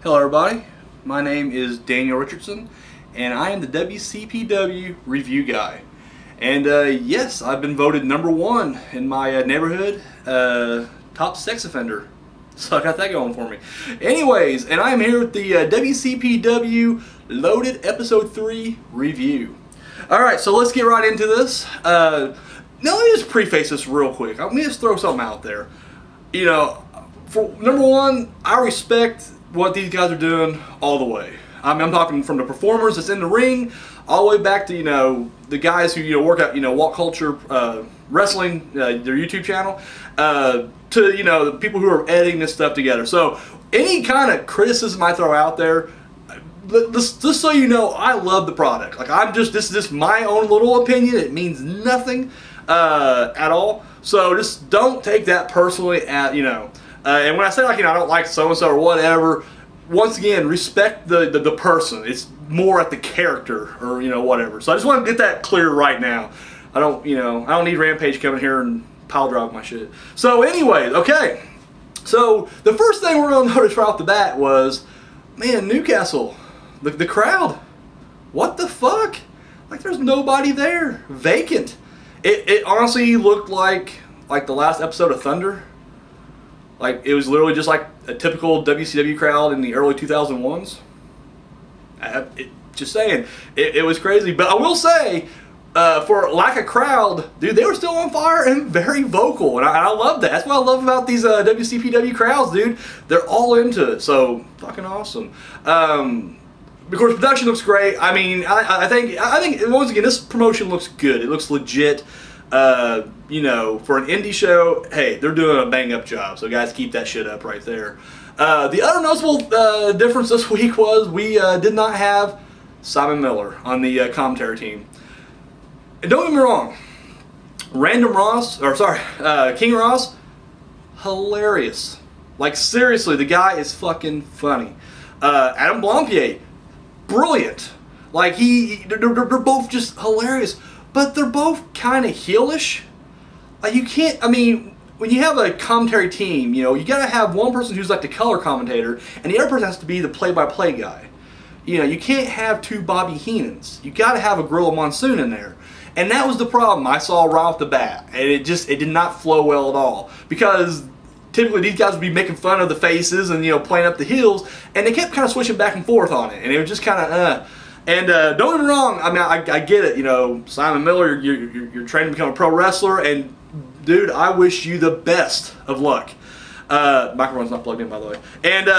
Hello everybody, my name is Daniel Richardson and I am the WCPW review guy. And yes, I've been voted #1 in my neighborhood top sex offender. So I got that going for me. Anyways, and I am here with the WCPW Loaded Episode 3 review. Alright, so let's get right into this. Now let me just preface this real quick. Let me just throw something out there. You know, for #1, I respect what these guys are doing all the way. I mean, I'm talking from the performers that's in the ring, all the way back to, you know, the guys who, work out, Walk Culture Wrestling, their YouTube channel, to, the people who are editing this stuff together. So any kind of criticism I throw out there, just so you know, I love the product. Like, this is just my own little opinion. It means nothing at all. So just don't take that personally at, and when I say, like, I don't like so-and-so or whatever, once again, respect the person. It's more at the character or, whatever. So I just want to get that clear right now. I don't need Rampage coming here and pile drive my shit. So anyways, okay. So the first thing we're going to notice right off the bat was, man, Newcastle, the crowd. What the fuck? Like, there's nobody there. Vacant. It honestly looked like the last episode of Thunder. Like, it was literally just like a typical WCW crowd in the early 2001s. Just saying, it was crazy. But I will say, for lack of crowd, dude, they were still on fire and very vocal, and I love that. That's what I love about these WCPW crowds, dude. They're all into it, so fucking awesome. Of course, production looks great. I mean, I think once again, this promotion looks good. It looks legit. For an indie show, hey, they're doing a bang-up job. So guys, keep that shit up right there. The other noticeable difference this week was we did not have Simon Miller on the commentary team. And don't get me wrong, King Ross, hilarious. Like, seriously, the guy is fucking funny. Adam Blampied, brilliant. Like, they're both just hilarious. But they're both kind of heelish. Like, you can't, I mean, when you have a commentary team, you gotta have one person who's like the color commentator, and the other person has to be the play-by-play guy. You can't have two Bobby Heenans. You gotta have a Gorilla Monsoon in there. And that was the problem I saw right off the bat. And it did not flow well at all. Because typically these guys would be making fun of the faces and, playing up the heels, and they kept kind of switching back and forth on it. And it was just kind of, And don't get me wrong, I mean, I get it, Simon Miller, you're trying to become a pro wrestler, and dude, I wish you the best of luck. Microphone's not plugged in, by the way. And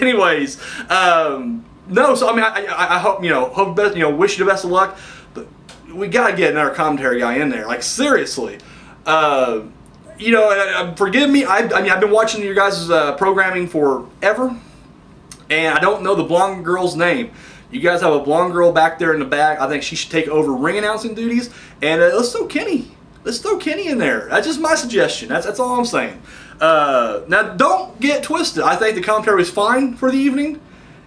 anyways, no, so I mean, I hope, wish you the best of luck, but we gotta get another commentary guy in there, like, seriously. Forgive me, I mean, I've been watching your guys' programming forever, and I don't know the blonde girl's name. You guys have a blonde girl back there in the back. I think she should take over ring announcing duties. And let's throw Kenny. Let's throw Kenny in there. That's just my suggestion. That's all I'm saying. Now, don't get twisted. I think the commentary was fine for the evening.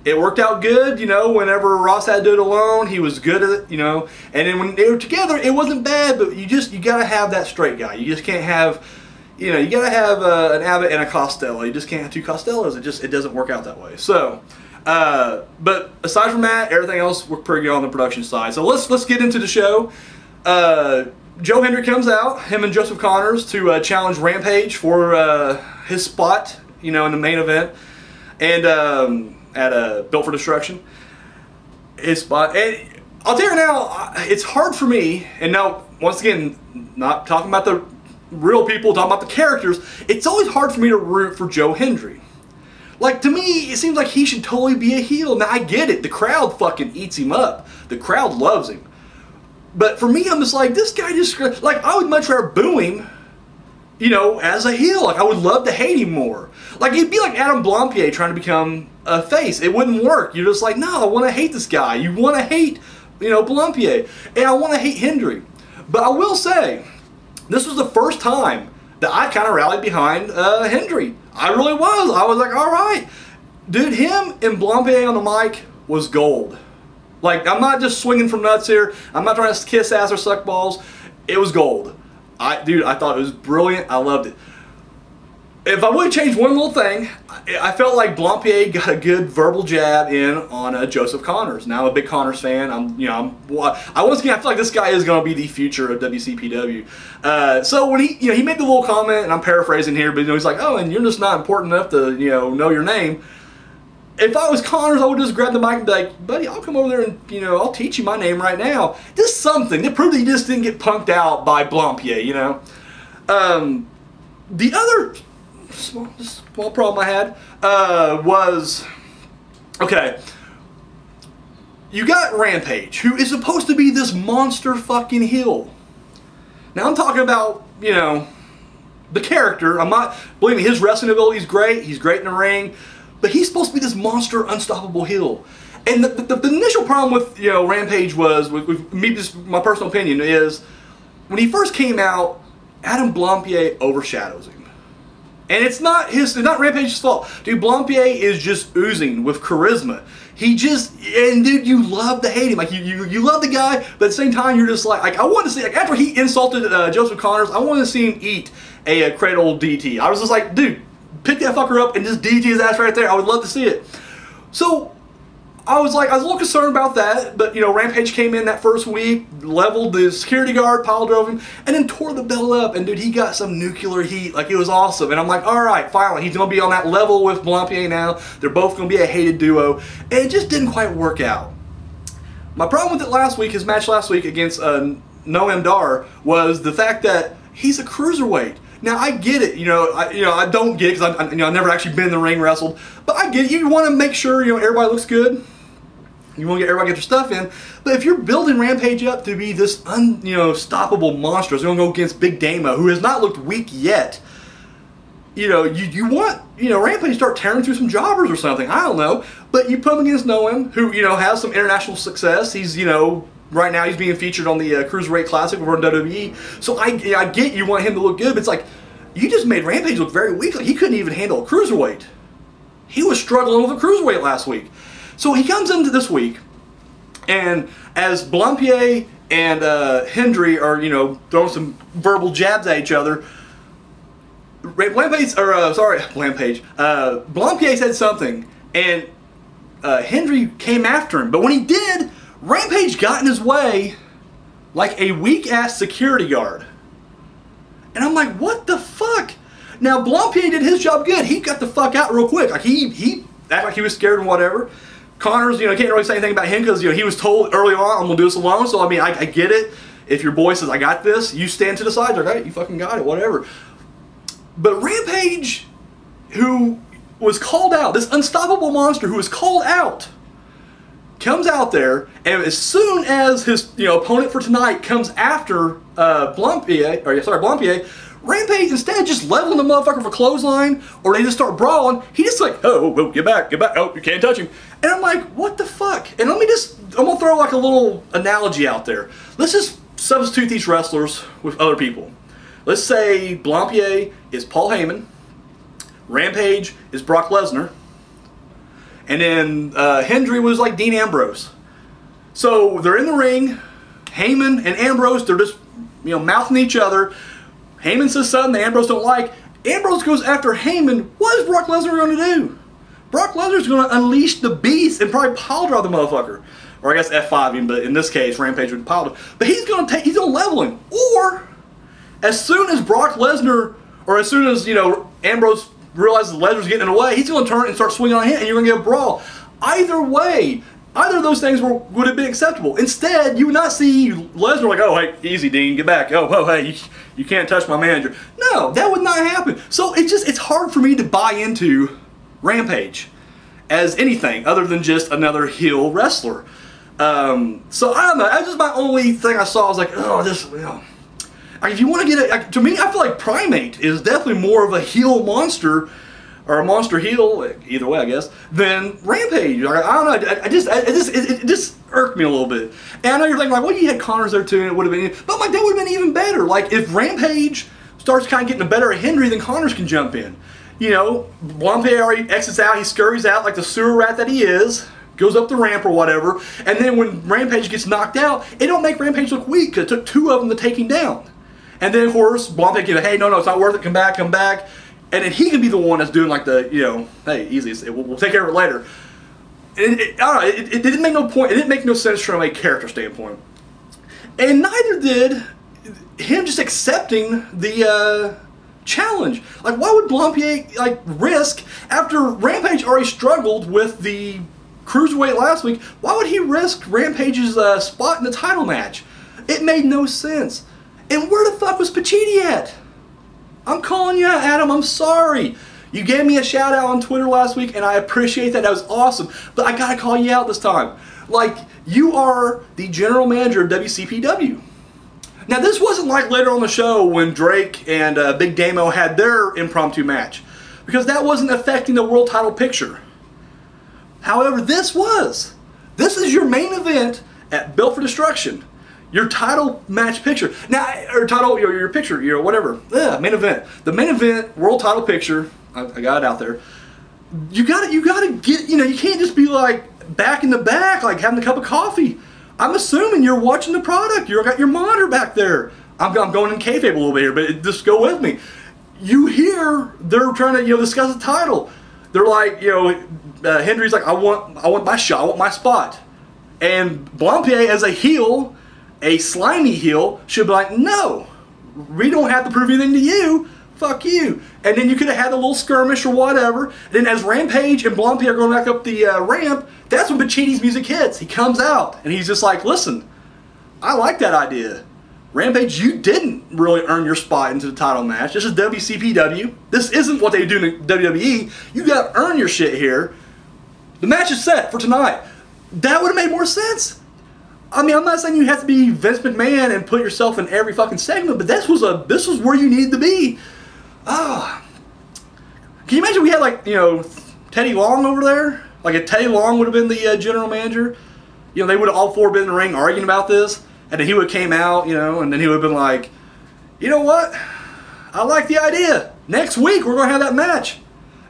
It worked out good. Whenever Ross had to do it alone, he was good at it. And then when they were together, it wasn't bad. But you got to have that straight guy. You just can't have, you got to have an Abbott and a Costello. You just can't have two Costellos. It doesn't work out that way. So. But aside from that, everything else worked pretty good on the production side. So let's get into the show. Joe Hendry comes out, him and Joseph Connors, to challenge Rampage for his spot, in the main event, and at Built for Destruction. His spot, and I'll tell you now, it's hard for me. And now, once again, not talking about the real people, talking about the characters. It's always hard for me to root for Joe Hendry. Like, to me, it seems like he should totally be a heel. Now, I get it. The crowd fucking eats him up. The crowd loves him. But for me, I'm just like, this guy just... Like, I would much rather boo him, as a heel. Like, I would love to hate him more. Like, it'd be like Adam Blampied trying to become a face. It wouldn't work. You're just like, no, I want to hate this guy. You want to hate, Blampied. And I want to hate Hendry. But I will say, this was the first time that I kind of rallied behind Hendry. I really was. I was like, all right. Dude, him and Blampied on the mic was gold. Like, I'm not just swinging from nuts here. I'm not trying to kiss ass or suck balls. It was gold. Dude, I thought it was brilliant. I loved it. if I would change one little thing, I felt like Blampied got a good verbal jab in on Joseph Connors. Now I'm a big Connors fan. Once again, I feel like this guy is going to be the future of WCPW. So when he made the little comment, and I'm paraphrasing here, but he's like, oh, and you're just not important enough to know your name. If I was Connors, I would just grab the mic and be like, buddy, I'll come over there and, I'll teach you my name right now. Just something to prove that he just didn't get punked out by Blampied, The other small problem I had was, okay, you got Rampage, who is supposed to be this monster fucking heel. Now I'm talking about, the character. I'm not, believe me, his wrestling ability is great. He's great in the ring. But he's supposed to be this monster, unstoppable heel. And the initial problem with Rampage was, with me, just my personal opinion, is when he first came out, Adam Blampied overshadows him. And it's not Rampage's fault. Dude, Blampied is just oozing with charisma. Dude, you love to hate him. Like, you love the guy, but at the same time, you're just like I want to see, like, after he insulted Joseph Connors, I want to see him eat a cradle DT. I was just like, dude, pick that fucker up and just DT his ass right there. I would love to see it. So I was a little concerned about that, but Rampage came in that first week, leveled the security guard, pile drove him, and then tore the bell up. And dude, he got some nuclear heat. Like, it was awesome. And I'm like, all right, finally, he's gonna be on that level with Blampied now. They're both gonna be a hated duo, and it just didn't quite work out. My problem with it his match last week against Noam Dar, was the fact that he's a cruiserweight. Now, I get it, I don't get it because I've never actually been in the ring wrestled, but I get it. You want to make sure, everybody looks good. You want to get everybody get their stuff in. But if you're building Rampage up to be this unstoppable monster, it's going to go against Big Daima, who has not looked weak yet, you want, Rampage to start tearing through some jobbers or something. I don't know. But you put him against Noam, who, has some international success. He's, right now he's being featured on the Cruiserweight Classic over in WWE. So I get you want him to look good, but it's like, you just made Rampage look very weak. Like, he couldn't even handle a Cruiserweight. He was struggling with a Cruiserweight last week. So he comes into this week, and as Blampied and Hendry are, throwing some verbal jabs at each other, Blampied said something, and Hendry came after him. But when he did, Rampage got in his way like a weak-ass security guard. And I'm like, what the fuck? Now, Blampied did his job good. He got the fuck out real quick. Like, he acted like he was scared and whatever. Connors, can't really say anything about him because, he was told early on, I'm going to do this alone. So, I mean, I get it. If your boy says, I got this, you stand to the side. Like, hey, you fucking got it, whatever. But Rampage, who was called out, this unstoppable monster who was called out, comes out there, and as soon as his opponent for tonight comes after Blampied, Rampage, instead of just leveling the motherfucker for clothesline, or they just start brawling, he just like, oh, get back, oh, you can't touch him. And I'm like, what the fuck? And I'm gonna throw like a little analogy out there. Let's just substitute these wrestlers with other people. Let's say Blampied is Paul Heyman, Rampage is Brock Lesnar, and then Hendry was like Dean Ambrose. So they're in the ring, Heyman and Ambrose, they're just mouthing each other. Heyman says something that Ambrose don't like. Ambrose goes after Heyman. What is Brock Lesnar going to do? Brock Lesnar's going to unleash the beast and probably pile drive the motherfucker. Or I guess F5 him, but in this case, Rampage would pile drive. But he's going to level him. Or, as soon as Brock Lesnar, or as soon as, Ambrose realizes Lesnar's getting in the way, he's going to turn and start swinging on him, and you're going to get a brawl. Either way, either of those things would have been acceptable. Instead, you would not see Lesnar like, oh, hey, easy, Dean, get back. Oh, hey, you can't touch my manager. No, that would not happen. So it's hard for me to buy into Rampage as anything other than just another heel wrestler. So I don't know. That's just my only thing I saw. I was like, oh, this. If you want to get it, to me, I feel like Primate is definitely more of a heel monster, or a monster heel, either way, I guess, than Rampage. I don't know. It just irked me a little bit. And I know you're thinking like, well, you had Connors there too, and it would have been. But like that would have been even better. Like if Rampage starts kind of getting the better of Hendry, then Connors can jump in. Blampied already exits out. He scurries out like the sewer rat that he is. Goes up the ramp or whatever. And then when Rampage gets knocked out, it don't make Rampage look weak because it took two of them to take him down. And then, of course, Blampied can, hey, no, it's not worth it. Come back. and then he can be the one that's doing like the, you know, hey, easy, we'll take care of it later. And I don't know, it didn't make no point. It didn't make no sense from a character standpoint, and neither did him just accepting the challenge. Like, why would Blampier like risk, after Rampage already struggled with the cruiserweight last week? Why would he risk Rampage's spot in the title match? It made no sense. And where the fuck was Pacitti at? I'm calling you out, Adam. I'm sorry. You gave me a shout out on Twitter last week, and I appreciate that. That was awesome. But I gotta call you out this time. Like, you are the general manager of WCPW. Now, this wasn't like later on the show when Drake and Big Daima had their impromptu match, because that wasn't affecting the world title picture. However, this was. This is your main event at Built for Destruction. Your title match picture. Now, or title, your picture, whatever. Yeah, main event. The main event, world title picture, I got it out there. You gotta get, you can't just be like back in the back, like having a cup of coffee. I'm assuming you're watching the product. You got your monitor back there. I'm going in kayfabe a little bit here, but just go with me. You hear they're trying to discuss the title. They're like, Hendry's like, I want my shot, I want my spot. And Blampier, as a heel, a slimy heel, should be like, no, we don't have to prove anything to you. Fuck you. And then you could have had a little skirmish or whatever. Then as Rampage and Blampier are going back up the ramp, that's when Pacitti's music hits. He comes out and he's just like, listen, I like that idea. Rampage, you didn't really earn your spot into the title match. This is WCPW. This isn't what they do in WWE. You got to earn your shit here. The match is set for tonight. That would have made more sense. I mean, I'm not saying you have to be Vince McMahon and put yourself in every fucking segment, but this was where you needed to be. Ah, can you imagine we had like Teddy Long over there? Like if Teddy Long would have been the general manager, they would have all four been in the ring arguing about this, and then he would have came out, and then he would have been like, you know what? I like the idea. Next week we're gonna have that match.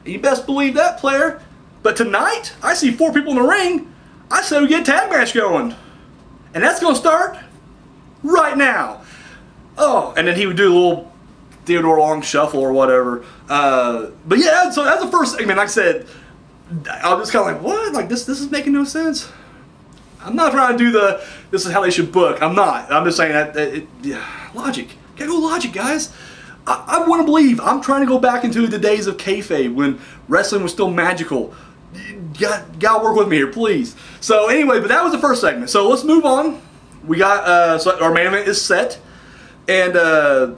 And you best believe that, player. But tonight I see four people in the ring. I say we get a tag match going. And that's going to start right now. Oh, and then he would do a little Theodore Long shuffle or whatever. But yeah, so that's the first thing. I mean, like I said, I was just kind of like, what? Like, this is making no sense. I'm not trying to do this is how they should book. I'm not. I'm just saying that, logic. Gotta go logic, guys. I want to believe. I'm trying to go back into the days of kayfabe when wrestling was still magical. Gotta work with me here, please. So anyway, but that was the first segment. So let's move on. We got so our main event is set, and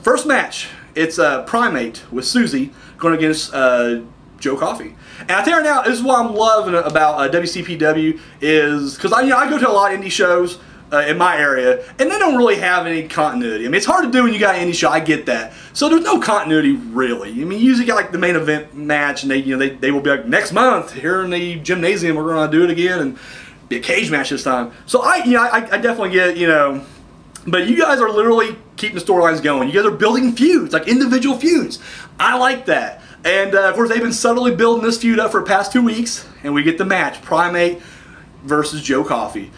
first match, it's Primate with Susie going against Joe Coffey. And I tell you right now, this is what I'm loving about WCPW is because I go to a lot of indie shows in my area, and they don't really have any continuity. I mean, it's hard to do when you got an indie show. I get that. So there's no continuity really. I mean, you usually got like the main event match, and they will be like next month here in the gymnasium we're going to do it again and be a cage match this time. So I definitely get but you guys are literally keeping the storylines going. You guys are building feuds, like individual feuds. I like that. And of course they've been subtly building this feud up for the past 2 weeks, and we get the match: Primate versus Joe Coffey.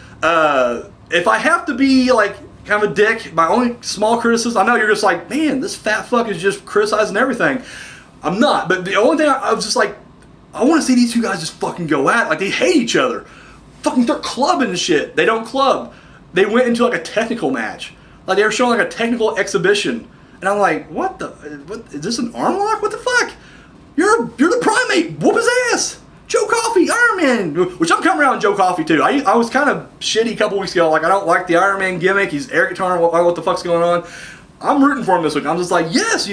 If I have to be like kind of a dick, my only small criticism, I know you're just like, man, this fat fuck is just criticizing everything. I'm not, but the only thing I was just like, I want to see these two guys just fucking go at it. Like, they hate each other. Fucking they're clubbing and shit. They don't club. They went into like a technical match. Like they were showing like a technical exhibition. And I'm like, what is this an arm lock? What the fuck? You're the Primate. Whoop his ass. Joe Coffey, Armin, which I'm coming around Joe Coffey too. I was kind of shitty a couple weeks ago. Like, I don't like the Iron Man gimmick. He's air guitar. What the fuck's going on? I'm rooting for him this week. I'm just like, yes,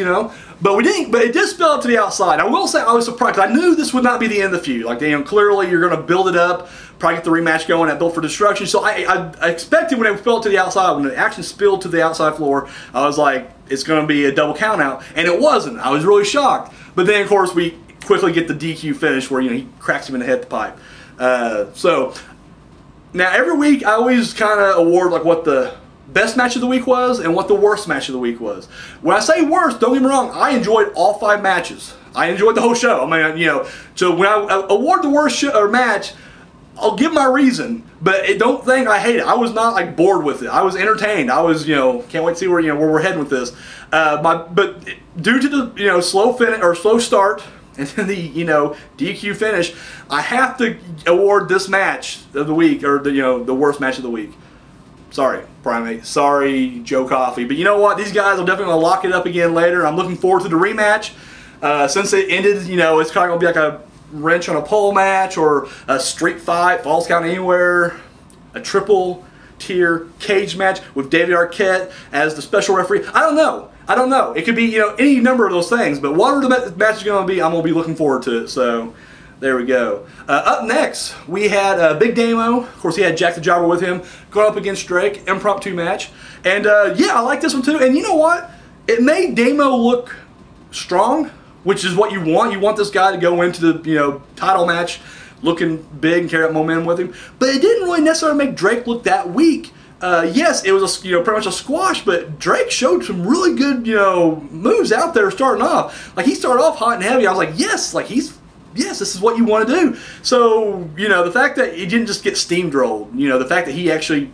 But we didn't. But it did spill out to the outside. I will say I was surprised. I knew this would not be the end of the feud. Like, clearly you're going to build it up, probably get the rematch going at Built for Destruction. So I expected when it spilled to the outside, when the action spilled to the outside floor, I was like, it's going to be a double count out, and it wasn't. I was really shocked. But then of course we quickly get the DQ finish where he cracks him in the head with the pipe. So now every week I always kind of award like what the best match of the week was and what the worst match of the week was. When I say worst, don't get me wrong, I enjoyed all 5 matches. I enjoyed the whole show. I mean, so when I award the worst match, I'll give my reason, but don't think I hate it. I was not like bored with it. I was entertained. I was, can't wait to see where where we're heading with this. But due to the slow finish or slow start and then the DQ finish, I have to award this match of the week, or the worst match of the week. Sorry, Primate. Sorry, Joe Coffey. But you know what? These guys will definitely lock it up again later. I'm looking forward to the rematch. Since it ended, it's kind of going to be like a wrench on a pole match, or a street fight, falls count anywhere, a triple tier cage match with David Arquette as the special referee. I don't know. It could be any number of those things. But whatever the match is going to be, I'm going to be looking forward to it. So there we go. Up next, we had Big Daima. Of course, he had Jack the Jobber with him, going up against Drake, impromptu match. And yeah, I like this one too. And you know what? It made Daima look strong, which is what you want. You want this guy to go into the title match looking big and carry up momentum with him. But it didn't really necessarily make Drake look that weak. Yes, it was pretty much a squash, but Drake showed some really good moves out there starting off. Like, he started off hot and heavy. I was like, yes, yes, this is what you want to do. So, the fact that he didn't just get steamrolled, the fact that he actually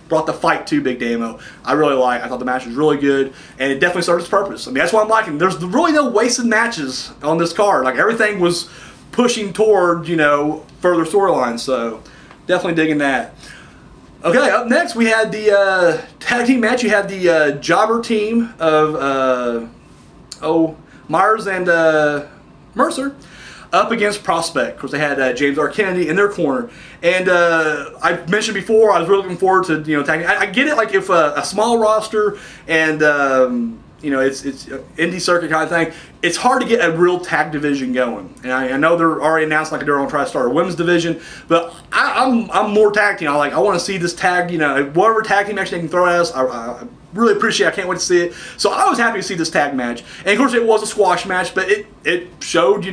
brought the fight to Big Daima, I really like. I thought the match was really good, and it definitely served its purpose. I mean, that's what I'm liking. There's really no wasted matches on this card. Like, everything was pushing toward, further storylines, so definitely digging that. Okay, up next we had the tag team match. You had the jobber team of Myers and Mercer up against Prospect. Of course, they had James R. Kennedy in their corner. And I mentioned before, I was really looking forward to tagging. I get it, like if a small roster and it's indie circuit kind of thing, it's hard to get a real tag division going. And I know they're already announced like they're going to try to start a women's division, but I'm more tag team. I want to see this tag, whatever tag team match they can throw at us. I really appreciate it. I can't wait to see it. So I was happy to see this tag match. And of course it was a squash match, but it showed,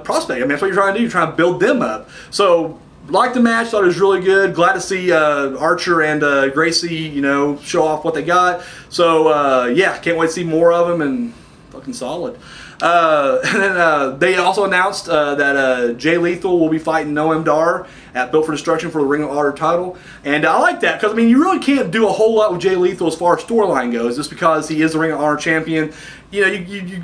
Prospect. I mean, that's what you're trying to do. You're trying to build them up. So liked the match, thought it was really good. Glad to see Archer and Gracie, show off what they got. So yeah, can't wait to see more of them, and fucking solid. And then they also announced that Jay Lethal will be fighting Noam Dar at Built for Destruction for the Ring of Honor title. And I like that, because I mean, you really can't do a whole lot with Jay Lethal as far as storyline goes, just because he is the Ring of Honor champion. You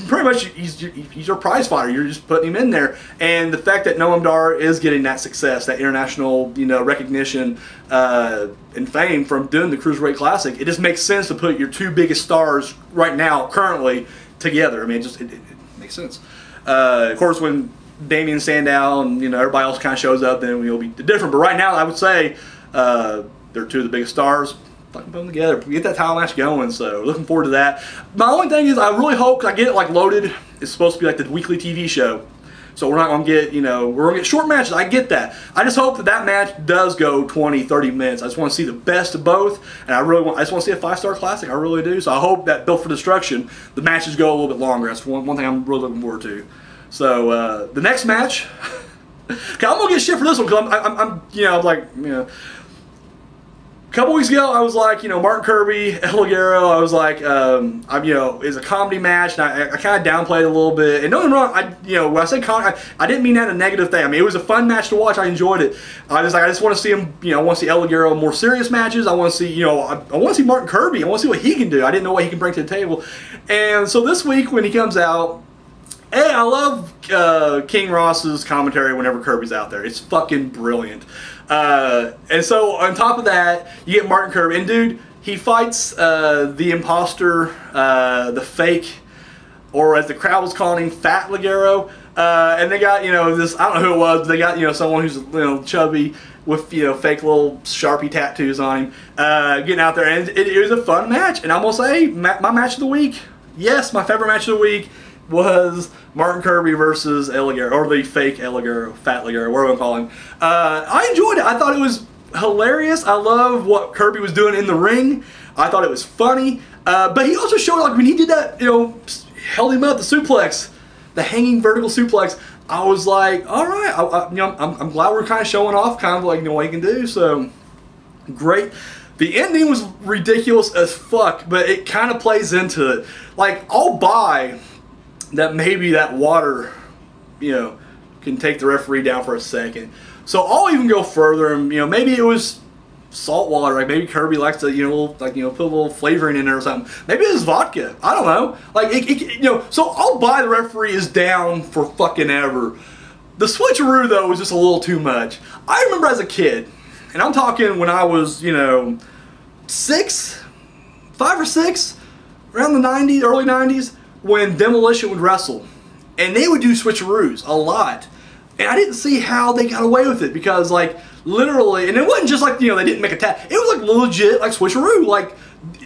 pretty much, he's your prize fighter. You're just putting him in there. And the fact that Noam Dar is getting that success, that international recognition and fame from doing the Cruiserweight Classic, it just makes sense to put your two biggest stars right now, currently, together. I mean, it makes sense. Of course, when Damian Sandow and everybody else kind of shows up, then we'll be different. But right now, I would say they're two of the biggest stars. Fucking put them together, get that title match going. So looking forward to that. My only thing is, I really hope, 'cause I get it, like Loaded is supposed to be like the weekly TV show, so we're not gonna get we're gonna get short matches. I get that. I just hope that match does go 20-30 minutes. I just want to see the best of both, and I just want to see a 5-star classic. I really do. So I hope that Built for Destruction, the matches go a little bit longer. That's one thing I'm really looking forward to. So the next match, I'm gonna get shit for this one, because I'm like, a couple weeks ago, I was like, Martin Kirby, Illagay, I was like, is a comedy match, and I kind of downplayed it a little bit. And don't get me wrong, when I say comedy, I didn't mean that in a negative thing. I mean, it was a fun match to watch. I enjoyed it. I just want to see him, I want to see Illagay in more serious matches. I want to see, I want to see Martin Kirby. I want to see what he can do. I didn't know what he can bring to the table. And so this week when he comes out, hey, I love King Ross's commentary whenever Kirby's out there. It's fucking brilliant. And so on top of that, you get Martin Kirby, and dude, he fights the imposter, the fake, or as the crowd was calling him, Fat Ligero. And they got this, I don't know who it was, but they got someone who's chubby with fake little Sharpie tattoos on him, getting out there, and it was a fun match. And I'm gonna say my match of the week, yes, my favorite match of the week was Martin Kirby versus Illagay, or the fake Illagay, Fat Ligero, whatever I'm calling. I enjoyed it. I thought it was hilarious. I love what Kirby was doing in the ring. I thought it was funny. But he also showed, like, when he did that, held him up, the suplex, the hanging vertical suplex. I was like, all right, I'm glad we're kind of showing off, kind of like what he can do. So great. The ending was ridiculous as fuck, but it kind of plays into it. Like, I'll buy that maybe that water, can take the referee down for a second. So I'll even go further, and maybe it was salt water. Like maybe Kirby likes to put a little flavoring in there or something. Maybe it's vodka. I don't know. Like so I'll buy the referee is down for fucking ever. The switcheroo though was just a little too much. I remember as a kid, and I'm talking when I was 5 or 6, around the 90s, early 90s, when Demolition would wrestle, and they would do switcheroos a lot, and I didn't see how they got away with it, because like literally, and it wasn't just like they didn't make a tag. It was like legit like switcheroo. Like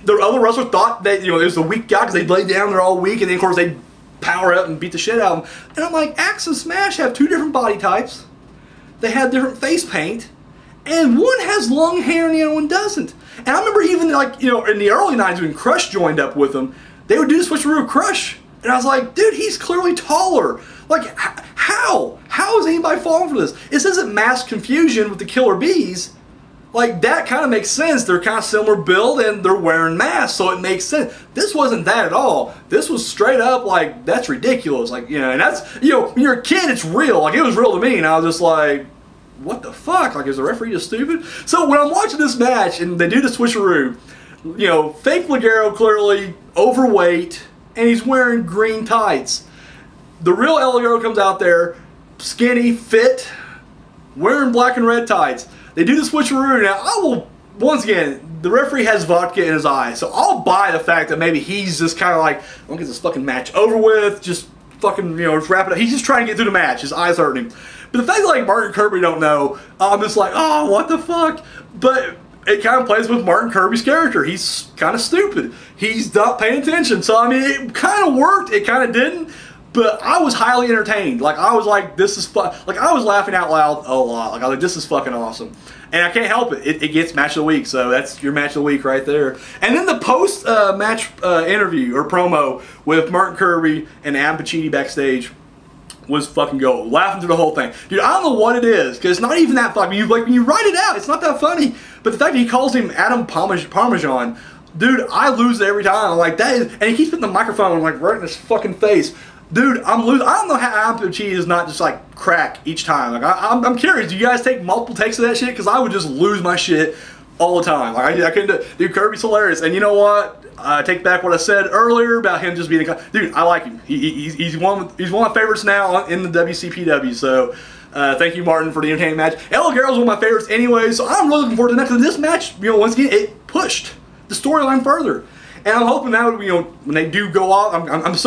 the other wrestler thought that it was a weak guy because they'd lay down there all week, and then of course they'd power up and beat the shit out of them. And I'm like, Axe and Smash have 2 different body types. They have different face paint, and one has long hair and the other one doesn't. And I remember even like in the early 90s when Crush joined up with them, they would do the switcheroo of Crush, and I was like, dude, he's clearly taller. Like how is anybody falling for this? This isn't mass confusion with the Killer Bees. Like that kind of makes sense. They're kind of similar build and they're wearing masks, so it makes sense. This wasn't that at all. This was straight up like, that's ridiculous. Like, and that's, when you're a kid, it's real. Like it was real to me, and I was just like, what the fuck? Like, is the referee just stupid? So when I'm watching this match and they do the switcheroo, fake Ligero clearly overweight, and he's wearing green tights. The real Illagay comes out there, skinny, fit, wearing black and red tights. They do the switcheroo. Now, I will, once again, the referee has vodka in his eye, so I'll buy the fact that maybe he's just kind of like, I want to get this fucking match over with, just fucking, just wrap it up. He's just trying to get through the match. His eyes hurting him. But the fact that like Martin Kirby don't know, I'm just like, oh, what the fuck? But it kind of plays with Martin Kirby's character. He's kind of stupid. He's not paying attention. So, I mean, it kind of worked. It kind of didn't. But I was highly entertained. Like, I was like, this is fun. Like, I was laughing out loud a lot. Like, I was like, this is fucking awesome. And I can't help it. It gets match of the week. So that's your match of the week right there. And then the post-match interview or promo with Martin Kirby and Adam Pacitti backstage was fucking gold. Laughing through the whole thing. Dude, I don't know what it is, because it's not even that funny. Like, when you write it out, it's not that funny. But the fact that he calls him Adam Parmesan, dude, I lose it every time. I'm like, that is, and he keeps putting the microphone like right in his fucking face. Dude, I'm losing. I don't know how Adam Pacitti is not just like crack each time. Like, I'm curious. Do you guys take multiple takes of that shit? Because I would just lose my shit all the time. Like, I couldn't do. Dude, Kirby's hilarious. And you know what? I take back what I said earlier about him just being a... Dude, I like him. He's one of my favorites now in the WCPW. So, thank you, Martin, for the entertaining match. Illagay was one of my favorites anyway, so I'm really looking forward to the next. This match, once again, it pushed the storyline further. And I'm hoping that, when they do go off, I'm just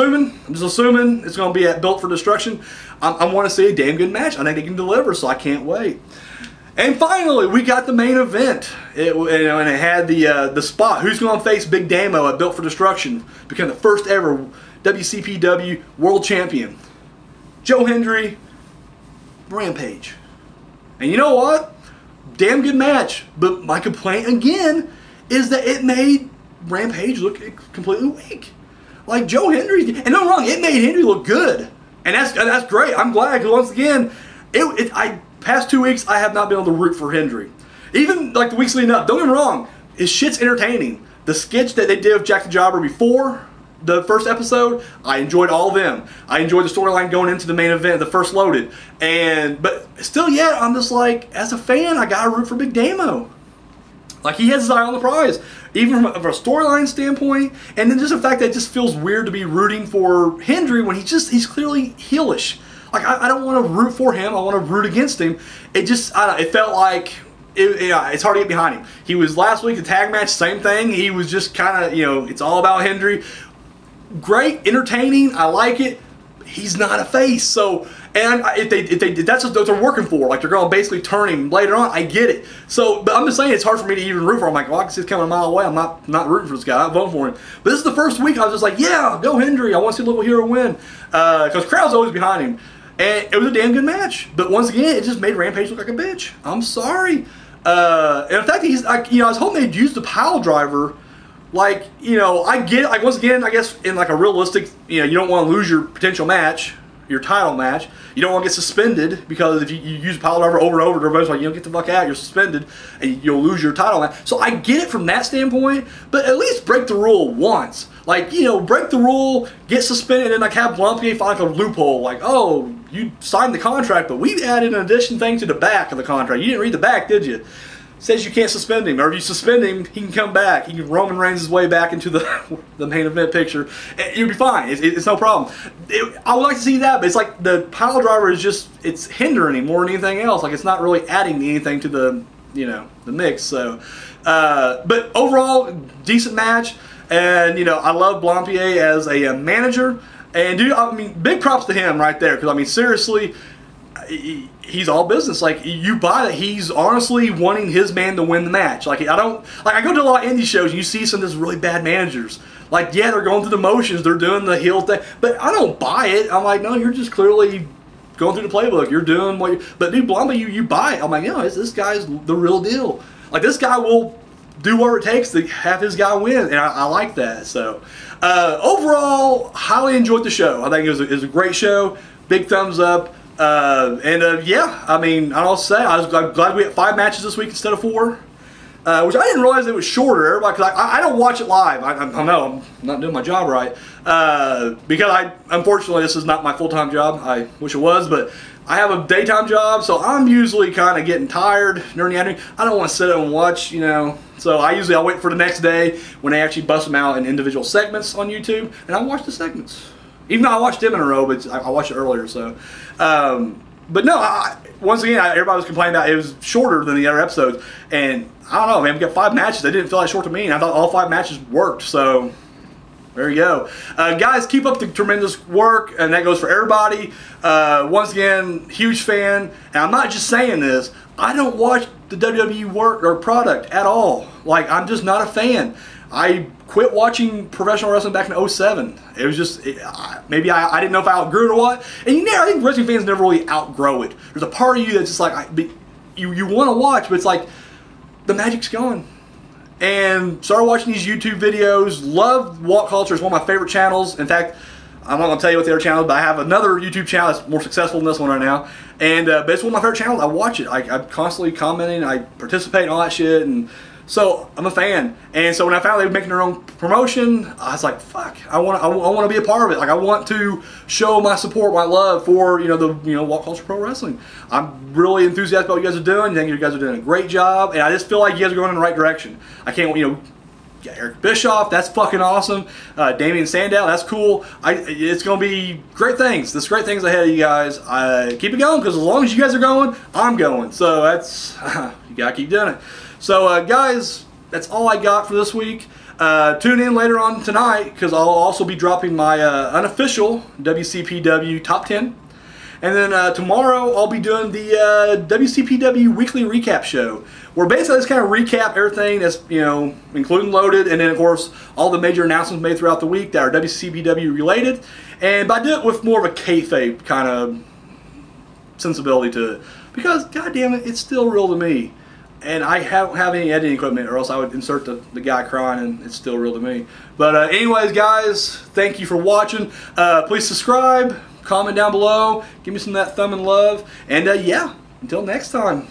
assuming it's going to be at Built for Destruction. I want to see a damn good match. I think they can deliver, so I can't wait. And finally, we got the main event. And it had the spot. Who's going to face Big Daima at Built for Destruction? Become the first ever WCPW World Champion. Joe Hendry, Rampage. And you know what? Damn good match. But my complaint again is that it made Rampage look completely weak. Like Joe Hendry, and no wrong, it made Hendry look good. And that's great. I'm glad, because once again, past 2 weeks, I have not been able to root for Hendry. Even like the weeks leading up, don't get me wrong, his shit's entertaining. The sketch that they did with Jack the Jobber before the first episode, I enjoyed all of them. I enjoyed the storyline going into the main event, the first Loaded. But still yet, I'm just like, as a fan, I gotta root for Big Daima. Like, he has his eye on the prize. Even from a storyline standpoint, and then just the fact that it just feels weird to be rooting for Hendry when he's clearly heelish. Like, I don't want to root for him. I want to root against him. It just, I don't know, it felt like, it's hard to get behind him. He was last week, the tag match, same thing. He was just kind of, it's all about Hendry. Great, entertaining, I like it. He's not a face, so, and if that's what they're working for, like they're going to basically turn him later on, I get it. So, but I'm just saying it's hard for me to even root for him. I'm like, well, I can see it's coming a mile away. I'm not rooting for this guy. I'm voting for him. But this is the first week I was just like, yeah, go Hendry. I want to see a local hero win. Because crowd's always behind him. And it was a damn good match. But once again, it just made Rampage look like a bitch. I'm sorry. And the fact that he's, like, I was hoping they'd use the pile driver. Like, I get it. Like, once again, I guess in like a realistic, you don't want to lose your potential match, your title match. You don't want to get suspended, because if you use a pile driver over and over, everybody's like, get the fuck out, you're suspended, and you'll lose your title match. So I get it from that standpoint, but at least break the rule once. Like, break the rule, get suspended, and then like have Blumpy find like a loophole. Like, oh, you signed the contract, but we added an addition thing to the back of the contract. You didn't read the back, did you? It says you can't suspend him, or if you suspend him, he can come back. He can Roman Reigns his way back into the main event picture. You'll be fine. It's no problem. I would like to see that, but it's like the pile driver is just, it's hindering him more than anything else. Like, it's not really adding anything to the, you know, the mix. So, but overall, decent match. And, you know, I love Blampier as a manager. And, dude, I mean, big props to him right there. Because, I mean, seriously, he's all business. Like, you buy that he's honestly wanting his man to win the match. Like, I go to a lot of indie shows and you see some of these really bad managers. Like, yeah, they're going through the motions. They're doing the heel thing. But I don't buy it. I'm like, no, you're just clearly going through the playbook. You're doing what you... But, dude, Blampier, you buy it. I'm like, no, this guy's the real deal. Like, this guy will do whatever it takes to have his guy win, and I like that. So, overall, highly enjoyed the show. I think it was a great show. Big thumbs up. Yeah, I mean, I don't say, I'm glad we had 5 matches this week instead of 4. Which I didn't realize it was shorter, because I don't watch it live. I know I'm not doing my job right. Because unfortunately, this is not my full-time job. I wish it was, but I have a daytime job, so I'm usually kind of getting tired during the afternoon. I don't want to sit and watch, you know. So I'll wait for the next day when they actually bust them out in individual segments on YouTube, and I watch the segments. Even though I watched them in a row, but I watched it earlier. So, but no, once again, everybody was complaining about it was shorter than the other episodes, and I don't know, man. We got 5 matches. They didn't feel that short to me, and I thought all 5 matches worked. So there you go. Guys, keep up the tremendous work, and that goes for everybody. Once again, huge fan, and I'm not just saying this. I don't watch the WWE work or product at all. Like, I'm just not a fan. I quit watching professional wrestling back in 07. It was just, maybe I didn't know if I outgrew it or what. And I think wrestling fans never really outgrow it. There's a part of you that's just like, you want to watch, but it's like, the magic's gone. And started watching these YouTube videos. Love Walk Culture. It's one of my favorite channels. In fact, I'm not going to tell you what the other channel is, but I have another YouTube channel that's more successful than this one right now. And but it's one of my favorite channels. I watch it. I'm constantly commenting. I participate in all that shit. And so I'm a fan. And so when I found they were making their own promotion, I was like, fuck, I want to be a part of it. Like, I want to show my support, my love for, you know, the Walk Culture Pro Wrestling. I'm really enthusiastic about what you guys are doing. I think you guys are doing a great job, and I just feel like you guys are going in the right direction. I can't, you know, yeah, Eric Bischoff, that's fucking awesome. Damian Sandow, that's cool. It's going to be great things. There's great things ahead of you guys. Keep it going, because as long as you guys are going, I'm going. So that's, you got to keep doing it. So guys, that's all I got for this week. Tune in later on tonight, because I'll also be dropping my unofficial WCPW Top 10. And then tomorrow I'll be doing the WCPW Weekly Recap Show, where basically I just kind of recap everything that's, you know, including Loaded, and then of course all the major announcements made throughout the week that are WCPW related. And I do it with more of a kayfabe kind of sensibility to it, because goddamn it, it's still real to me. And I don't have any editing equipment, or else I would insert the guy crying, and it's still real to me. But anyways, guys, thank you for watching. Please subscribe, comment down below, give me some of that thumb and love, and yeah, until next time.